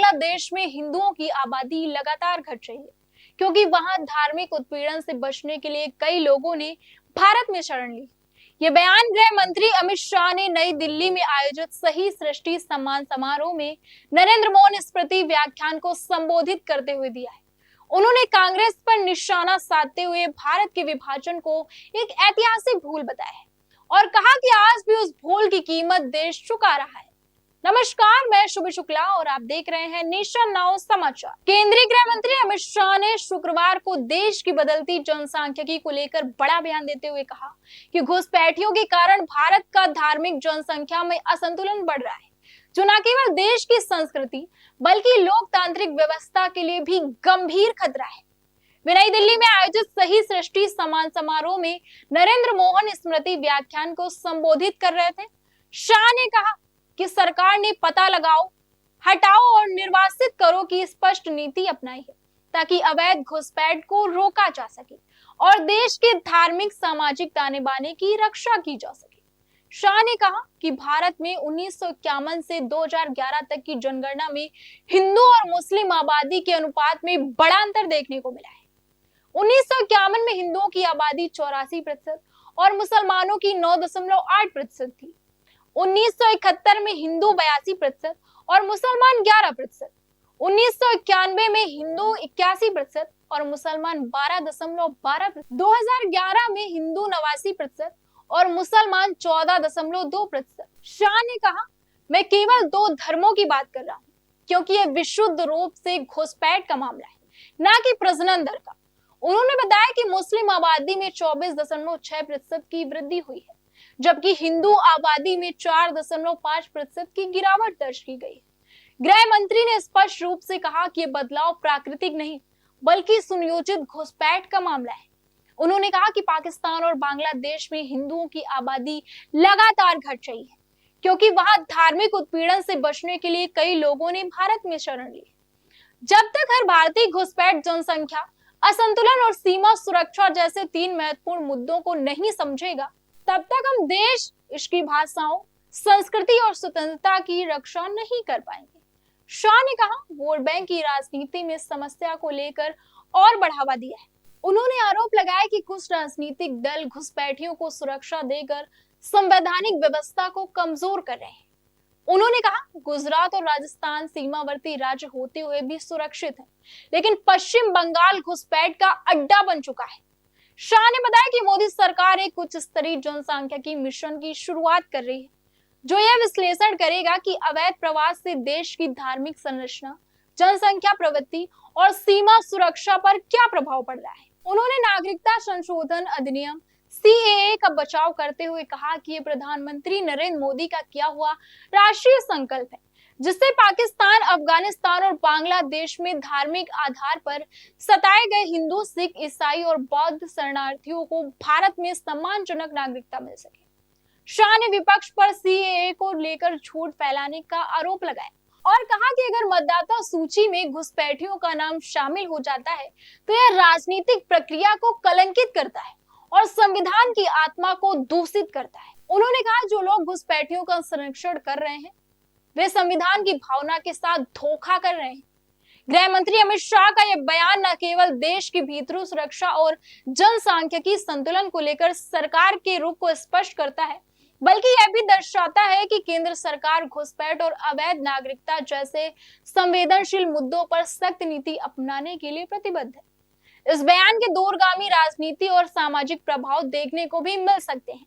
बांग्लादेश में हिंदुओं की आबादी लगातार घट रही है, क्योंकि वहां धार्मिक उत्पीड़न से बचने के लिए कई लोगों ने भारत में शरण ली। ये बयान गृह मंत्री अमित शाह ने नई दिल्ली में आयोजित सही सृष्टि सम्मान समारोह में नरेंद्र मोहन स्मृति व्याख्यान को संबोधित करते हुए दिया है। उन्होंने कांग्रेस पर निशाना साधते हुए भारत के विभाजन को एक ऐतिहासिक भूल बताया है और कहा कि आज भी उस भूल की कीमत देश चुका रहा है। नमस्कार, मैं शुभ शुक्ला और आप देख रहे हैं नेशन नाउ समाचार। केंद्रीय गृह मंत्री अमित शाह ने शुक्रवार को देश की बदलती जनसांख्यिकी को लेकर बड़ा बयान देते हुए कहा कि घुसपैठियों के कारण भारत का धार्मिक जनसंख्या में असंतुलन बढ़ रहा है, जो न केवल देश की संस्कृति बल्कि लोकतांत्रिक व्यवस्था के लिए भी गंभीर खतरा है। वे नई दिल्ली में आयोजित सही सृष्टि सम्मान समारोह में नरेंद्र मोहन स्मृति व्याख्यान को संबोधित कर रहे थे। शाह ने कहा कि सरकार ने पता लगाओ, हटाओ और निर्वासित करो की स्पष्ट नीति अपनाई है, ताकि अवैध घुसपैठ को रोका जा सके और देश के धार्मिक सामाजिक ताने बाने की रक्षा की जा सके। शाह ने कहा कि भारत में 1951 से 2011 तक की जनगणना में हिंदू और मुस्लिम आबादी के अनुपात में बड़ा अंतर देखने को मिला है। 1951 में हिंदुओं की आबादी 84% और मुसलमानों की 9.8% थी। 1971 में हिंदू 82% और मुसलमान 11%। 1991 में हिंदू 81% और मुसलमान 12.12%। 2011 में हिंदू 89% और मुसलमान 14.2%। शाह ने कहा, मैं केवल दो धर्मों की बात कर रहा हूँ, क्योंकि यह विशुद्ध रूप से घुसपैठ का मामला है, न कि प्रजनन दर का। उन्होंने बताया कि मुस्लिम आबादी में 24.6% की वृद्धि हुई है, जबकि हिंदू आबादी में 4.5% की गिरावट दर्ज की गई है। गृह मंत्री ने स्पष्ट रूप से कहा कि यह बदलाव प्राकृतिक नहीं बल्कि सुनियोजित घुसपैठ का मामला है। उन्होंने कहा कि पाकिस्तान और बांग्लादेश में हिंदुओं की आबादी लगातार घट रही है, क्योंकि वहां धार्मिक उत्पीड़न से बचने के लिए कई लोगों ने भारत में शरण ली। जब तक हर भारतीय घुसपैठ, जनसंख्या असंतुलन और सीमा सुरक्षा जैसे 3 महत्वपूर्ण मुद्दों को नहीं समझेगा, तब तक हम देश, इसकी भाषाओं, संस्कृति और स्वतंत्रता की रक्षा नहीं कर पाएंगे। शाह ने कहा, वोट बैंक की राजनीति में समस्या को लेकर और बढ़ावा दिया है। उन्होंने आरोप लगाया कि कुछ राजनीतिक दल घुसपैठियों को सुरक्षा देकर संवैधानिक व्यवस्था को कमजोर कर रहे हैं। उन्होंने कहा, गुजरात और राजस्थान सीमावर्ती राज्य होते हुए भी सुरक्षित है, लेकिन पश्चिम बंगाल घुसपैठ का अड्डा बन चुका है। शाह ने बताया कि मोदी सरकार एक उच्च स्तरीय जनसांख्यिकी मिशन की शुरुआत कर रही है, जो यह विश्लेषण करेगा कि अवैध प्रवास से देश की धार्मिक संरचना, जनसंख्या प्रवृत्ति और सीमा सुरक्षा पर क्या प्रभाव पड़ रहा है। उन्होंने नागरिकता संशोधन अधिनियम सीएए का बचाव करते हुए कहा कि यह प्रधानमंत्री नरेंद्र मोदी का किया हुआ राष्ट्रीय संकल्प है, जिससे पाकिस्तान, अफगानिस्तान और बांग्लादेश में धार्मिक आधार पर सताए गए हिंदू, सिख, ईसाई और बौद्ध शरणार्थियों को भारत में सम्मानजनक नागरिकता मिल सके। शाह ने विपक्ष पर सीएए को लेकर झूठ फैलाने का आरोप लगाया और कहा कि अगर मतदाता सूची में घुसपैठियों का नाम शामिल हो जाता है तो यह राजनीतिक प्रक्रिया को कलंकित करता है और संविधान की आत्मा को दूषित करता है। उन्होंने कहा, जो लोग घुसपैठियों का संरक्षण कर रहे हैं वे संविधान की भावना के साथ धोखा कर रहे हैं। गृह मंत्री अमित शाह का यह बयान न केवल देश की भीतरी सुरक्षा और जनसांख्यिकी संतुलन को लेकर सरकार के रुख को स्पष्ट करता है, बल्कि यह भी दर्शाता है कि केंद्र सरकार घुसपैठ और अवैध नागरिकता जैसे संवेदनशील मुद्दों पर सख्त नीति अपनाने के लिए प्रतिबद्ध है। इस बयान के दूरगामी राजनीति और सामाजिक प्रभाव देखने को भी मिल सकते हैं।